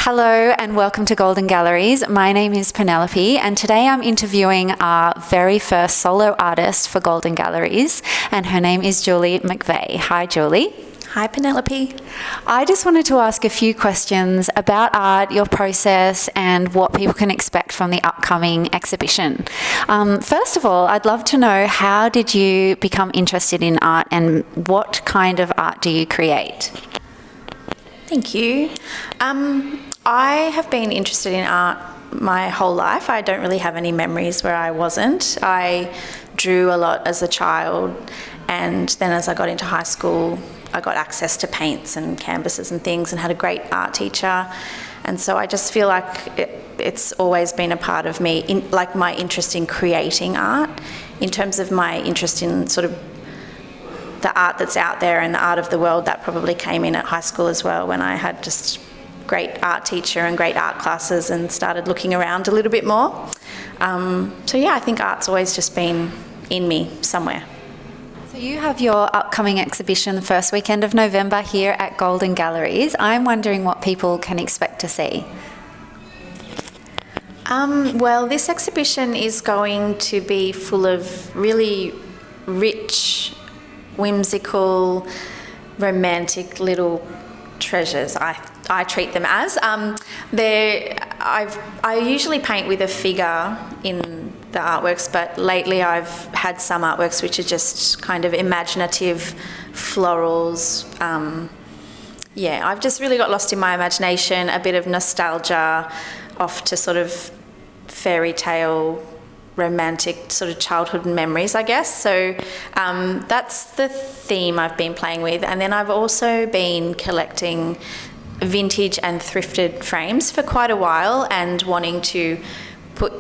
Hello and welcome to Golden Galleries. My name is Penelope and today I'm interviewing our very first solo artist for Golden Galleries, and her name is Julie McVey. Hi Julie. Hi Penelope. I just wanted to ask a few questions about art, your process and what people can expect from the upcoming exhibition. First of all, I'd love to know, how did you become interested in art and what kind of art do you create? Thank you. I have been interested in art my whole life. I don't really have any memories where I wasn't. I drew a lot as a child, and then as I got into high school, I got access to paints and canvases and things and had a great art teacher. And so I just feel like it's always been a part of me, like my interest in creating art, in terms of my interest in sort of the art that's out there and the art of the world. That probably came in at high school as well, when I had just great art teacher and great art classes and started looking around a little bit more. So yeah, I think art's always just been in me somewhere. So you have your upcoming exhibition the first weekend of November here at Golden Galleries. I'm wondering what people can expect to see. Well, this exhibition is going to be full of really rich, whimsical, romantic little treasures, I treat them as. I usually paint with a figure in the artworks, but lately I've had some artworks which are just kind of imaginative florals. I've just really got lost in my imagination, a bit of nostalgia, off to sort of fairy tale, romantic sort of childhood memories, I guess. So that's the theme I've been playing with. And then I've also been collecting vintage and thrifted frames for quite a while, and wanting to put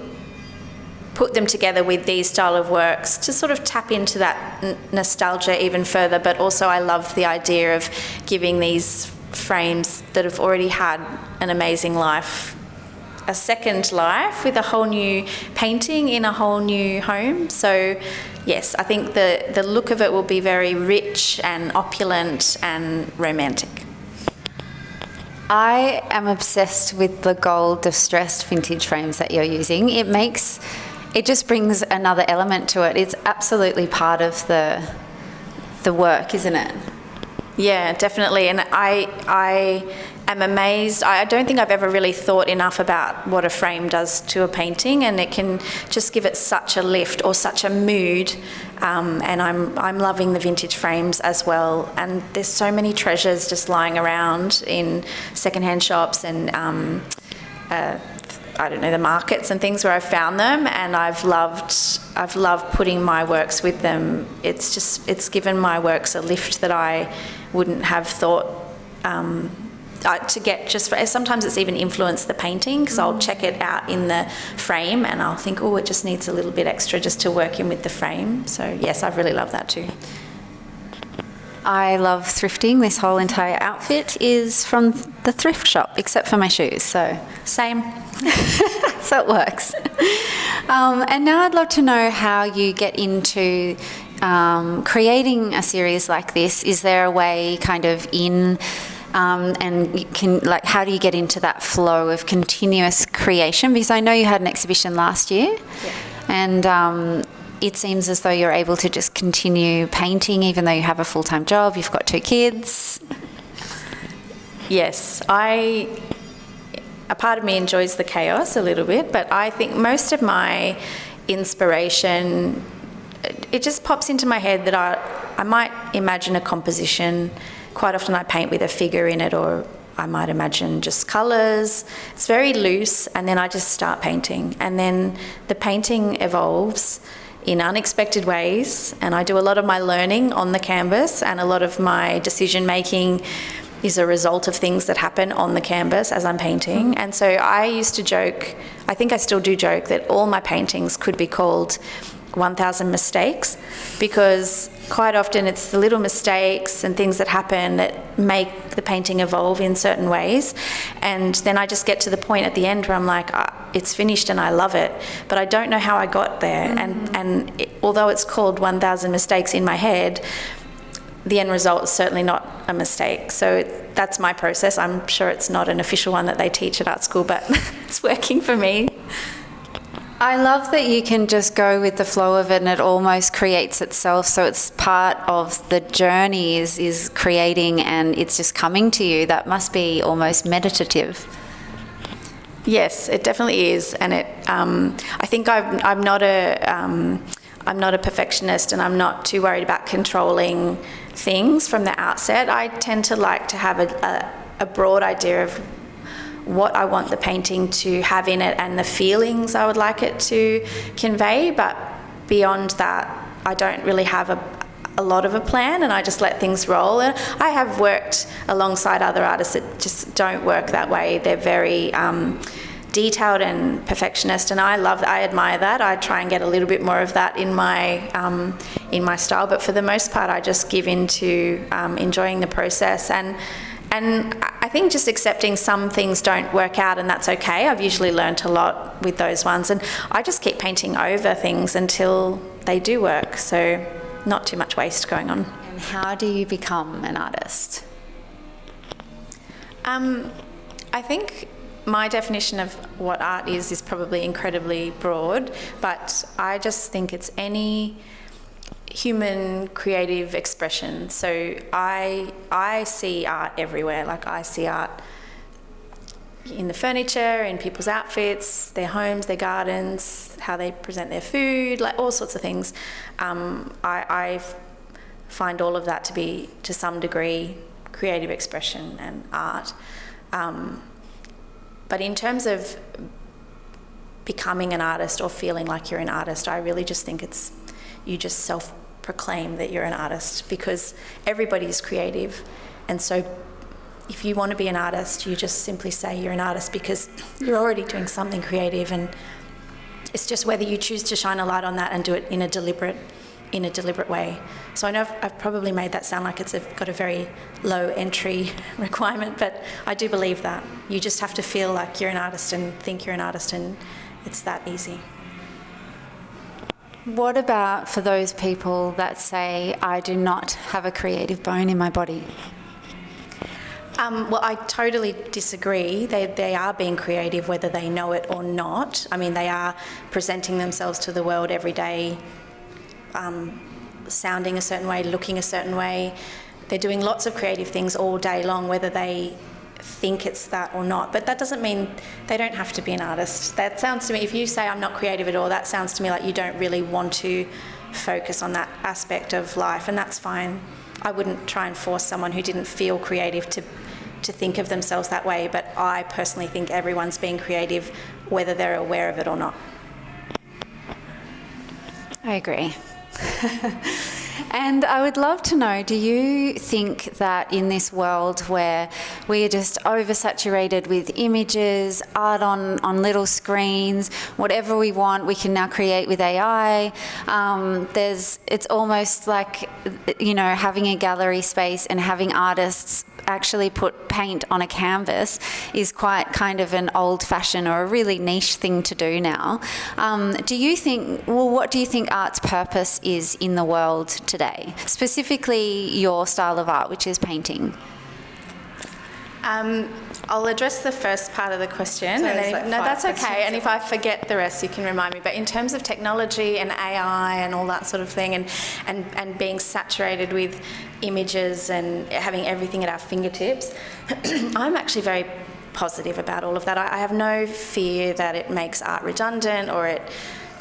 them together with these style of works to sort of tap into that nostalgia even further. But also I love the idea of giving these frames that have already had an amazing life a second life, with a whole new painting in a whole new home. So yes, I think the look of it will be very rich and opulent and romantic. I am obsessed with the gold distressed vintage frames that you're using. It just brings another element to it. It's absolutely part of the work, isn't it? Yeah, definitely. And I am amazed. I don't think I've ever really thought enough about what a frame does to a painting, and it can just give it such a lift or such a mood. And I'm loving the vintage frames as well. And there's so many treasures just lying around in secondhand shops and the markets and things where I've found them, and I've loved putting my works with them. It's given my works a lift that I wouldn't have thought to get sometimes it's even influenced the painting, because I'll check it out in the frame and I'll think, oh, it just needs a little bit extra just to work in with the frame. So yes, I've really loved that too. I love thrifting. This whole entire outfit is from the thrift shop, except for my shoes, so same. So it works. And now I'd love to know how you get into creating a series like this. Is there a way kind of and you can, like, how do you get into that flow of continuous creation? Because I know you had an exhibition last year, and it seems as though you're able to just continue painting even though you have a full-time job, you've got 2 kids. Yes, a part of me enjoys the chaos a little bit, but I think most of my inspiration, it just pops into my head that I might imagine a composition. Quite often I paint with a figure in it, or I might imagine just colours. It's very loose, and then I just start painting. And then the painting evolves in unexpected ways, and I do a lot of my learning on the canvas, and a lot of my decision making is a result of things that happen on the canvas as I'm painting. And so I used to joke, I think I still do joke, that all my paintings could be called 1,000 mistakes, because quite often it's the little mistakes and things that happen that make the painting evolve in certain ways. And then I just get to the point at the end where I'm like, it's finished and I love it, but I don't know how I got there. And although it's called 1,000 mistakes in my head, the end result is certainly not a mistake. So that's my process. I'm sure it's not an official one that they teach at art school, but it's working for me. I love that you can just go with the flow of it and it almost creates itself. So it's part of the journey is creating and it's just coming to you. That must be almost meditative. Yes, it definitely is. And I think I'm not a perfectionist and I'm not too worried about controlling things from the outset. I tend to like to have a broad idea of what I want the painting to have in it and the feelings I would like it to convey, but beyond that I don't really have a lot of a plan, and I just let things roll. And I have worked alongside other artists that just don't work that way. They're very detailed and perfectionist, and I love that. I admire that. I try and get a little bit more of that in my style, but for the most part I just give in to enjoying the process, and I think just accepting some things don't work out, and that's okay. I've usually learnt a lot with those ones, and I just keep painting over things until they do work, so not too much waste going on. And how do you become an artist? I think my definition of what art is probably incredibly broad, but I just think it's any human creative expression. So I see art everywhere. Like I see art in the furniture, in people's outfits, their homes, their gardens, how they present their food, like all sorts of things. I find all of that to be, to some degree, creative expression and art. But in terms of becoming an artist or feeling like you're an artist, I really just think it's, you just self-proclaim that you're an artist, because everybody is creative. And so if you want to be an artist, you just simply say you're an artist because you're already doing something creative, and it's just whether you choose to shine a light on that and do it in a deliberate way. So I know I've probably made that sound like it's got a very low entry requirement, but I do believe that. You just have to feel like you're an artist and think you're an artist, and it's that easy. What about for those people that say, I do not have a creative bone in my body? Well, I totally disagree. They are being creative whether they know it or not. I mean, they are presenting themselves to the world every day, sounding a certain way, looking a certain way. They're doing lots of creative things all day long, whether they think it's that or not. But that doesn't mean they don't have to be an artist. That sounds to me, if you say I'm not creative at all, that sounds to me like you don't really want to focus on that aspect of life, and that's fine. I wouldn't try and force someone who didn't feel creative to think of themselves that way, but I personally think everyone's being creative whether they're aware of it or not. I agree. And I would love to know, do you think that in this world where we are just oversaturated with images, art on little screens, whatever we want, we can now create with AI, it's almost like, you know, having a gallery space and having artists actually put paint on a canvas is quite kind of an old-fashioned or a really niche thing to do now. What do you think art's purpose is in the world today? Specifically your style of art, which is painting. I'll address the first part of the question. So and then, no, that's okay. questions. And if I forget the rest, you can remind me. But in terms of technology and AI and all that sort of thing, and being saturated with images and having everything at our fingertips, I'm actually very positive about all of that. I have no fear that it makes art redundant or it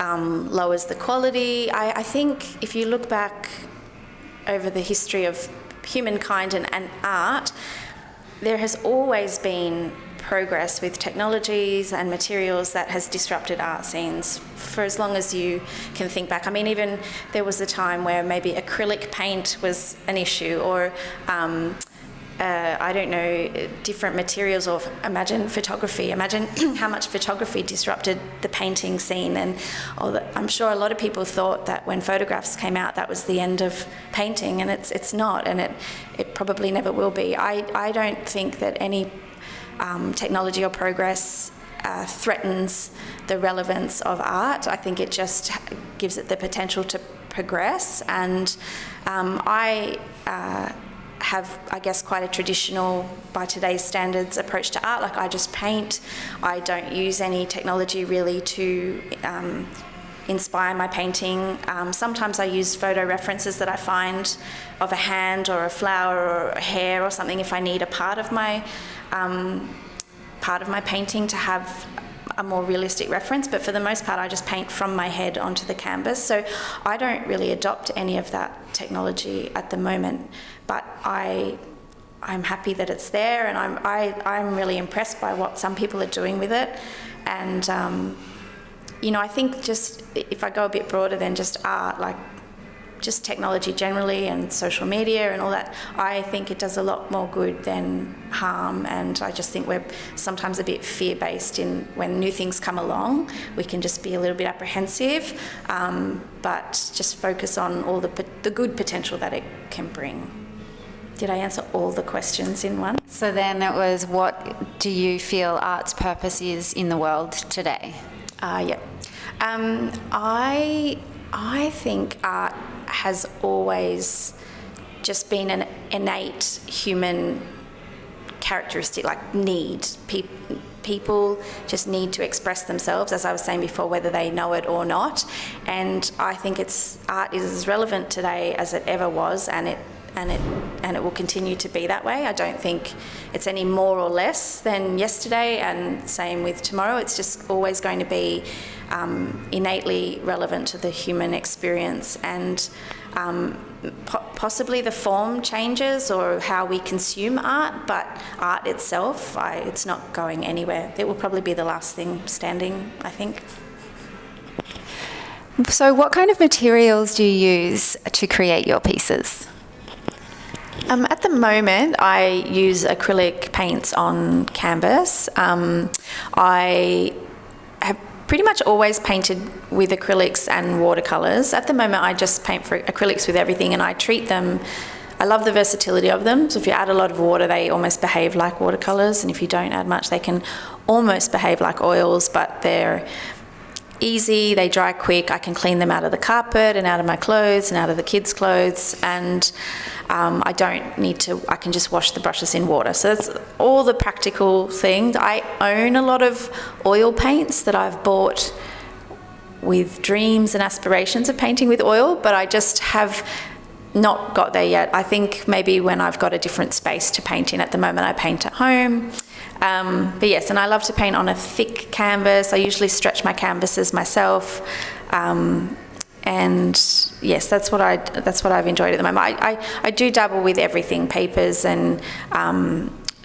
lowers the quality. I think if you look back over the history of humankind and art, there has always been progress with technologies and materials that has disrupted art scenes for as long as you can think back. I mean, even there was a time where maybe acrylic paint was an issue, or I don't know, different materials, or imagine photography. Imagine how much photography disrupted the painting scene. And I'm sure a lot of people thought that when photographs came out, that was the end of painting, and it's not, and it probably never will be. I don't think that any technology or progress threatens the relevance of art. I think it just gives it the potential to progress, and have, I guess, quite a traditional, by today's standards, approach to art. Like, I just paint. I don't use any technology really to inspire my painting. Sometimes I use photo references that I find of a hand or a flower or a hair or something if I need a part of my painting to have a more realistic reference, but for the most part I just paint from my head onto the canvas. So I don't really adopt any of that technology at the moment, but I'm happy that it's there, and I'm really impressed by what some people are doing with it. And I think just if I go a bit broader than just art, like just technology generally and social media and all that, I think it does a lot more good than harm. And I just think we're sometimes a bit fear-based in when new things come along. We can just be a little bit apprehensive, but just focus on all the good potential that it can bring. Did I answer all the questions in one? So then it was, what do you feel art's purpose is in the world today? Yeah. I think art has always just been an innate human characteristic, like need. People just need to express themselves, as I was saying before, whether they know it or not. And I think art is as relevant today as it ever was, and it will continue to be that way. I don't think it's any more or less than yesterday, and same with tomorrow. It's just always going to be innately relevant to the human experience, and possibly the form changes or how we consume art, but art itself, it's not going anywhere. It will probably be the last thing standing, I think. So what kind of materials do you use to create your pieces? At the moment, I use acrylic paints on canvas. I have pretty much always painted with acrylics and watercolours. At the moment, I just paint for acrylics with everything, and I treat them. I love the versatility of them. So if you add a lot of water, they almost behave like watercolours, and if you don't add much, they can almost behave like oils, but they're easy, they dry quick. I can clean them out of the carpet and out of my clothes and out of the kids' clothes, and I don't need to, I can just wash the brushes in water. So that's all the practical things. I own a lot of oil paints that I've bought with dreams and aspirations of painting with oil, but I just have not got there yet. I think maybe when I've got a different space to paint in. At the moment I paint at home. But yes, and I love to paint on a thick canvas. I usually stretch my canvases myself, and yes, that's what I've enjoyed at the moment. I do dabble with everything, papers and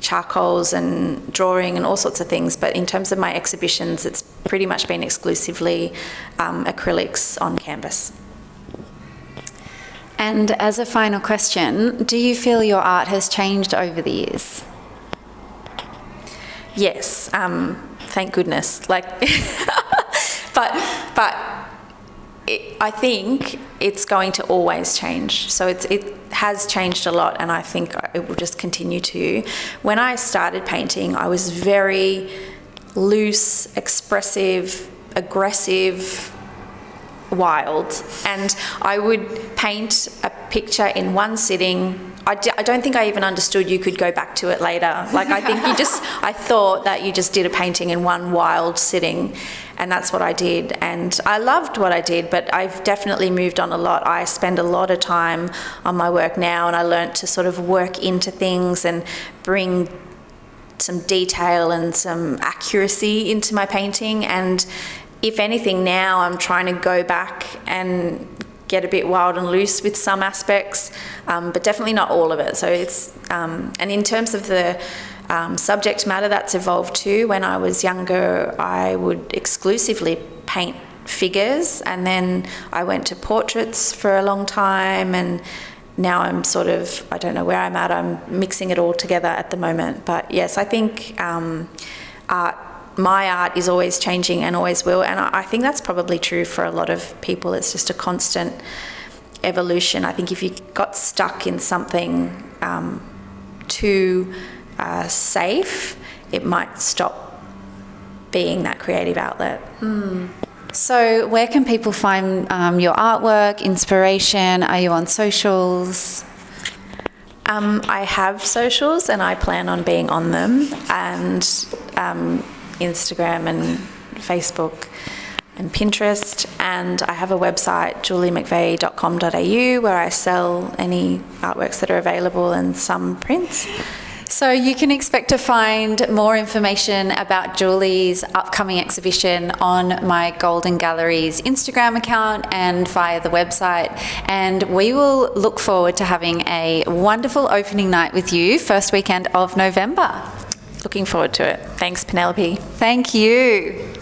charcoals and drawing and all sorts of things. But in terms of my exhibitions, it's pretty much been exclusively acrylics on canvas. And as a final question, do you feel your art has changed over the years? Yes, thank goodness. But I think it's going to always change. So it has changed a lot, and I think it will just continue to. When I started painting, I was very loose, expressive, aggressive, wild, and I would paint a picture in one sitting. I don't think I even understood you could go back to it later. Like, I think I thought that you just did a painting in one wild sitting, and that's what I did. And I loved what I did, but I've definitely moved on a lot. I spend a lot of time on my work now, and I learnt to sort of work into things and bring some detail and some accuracy into my painting. And if anything, now I'm trying to go back and get a bit wild and loose with some aspects, but definitely not all of it. So it's, and in terms of the subject matter, that's evolved too. When I was younger, I would exclusively paint figures, and then I went to portraits for a long time, and now I'm sort of, I don't know where I'm at, I'm mixing it all together at the moment. But yes, I think my art is always changing and always will, and I think that's probably true for a lot of people. It's just a constant evolution. I think if you got stuck in something too safe, it might stop being that creative outlet. So where can people find your artwork, inspiration? Are you on socials? I have socials and I plan on being on them, and Instagram and Facebook and Pinterest, and I have a website, juliemcvey.com.au, where I sell any artworks that are available and some prints. So you can expect to find more information about Julie's upcoming exhibition on my Golden Galleries Instagram account and via the website. And we will look forward to having a wonderful opening night with you first weekend of November. Looking forward to it. Thanks, Penelope. Thank you.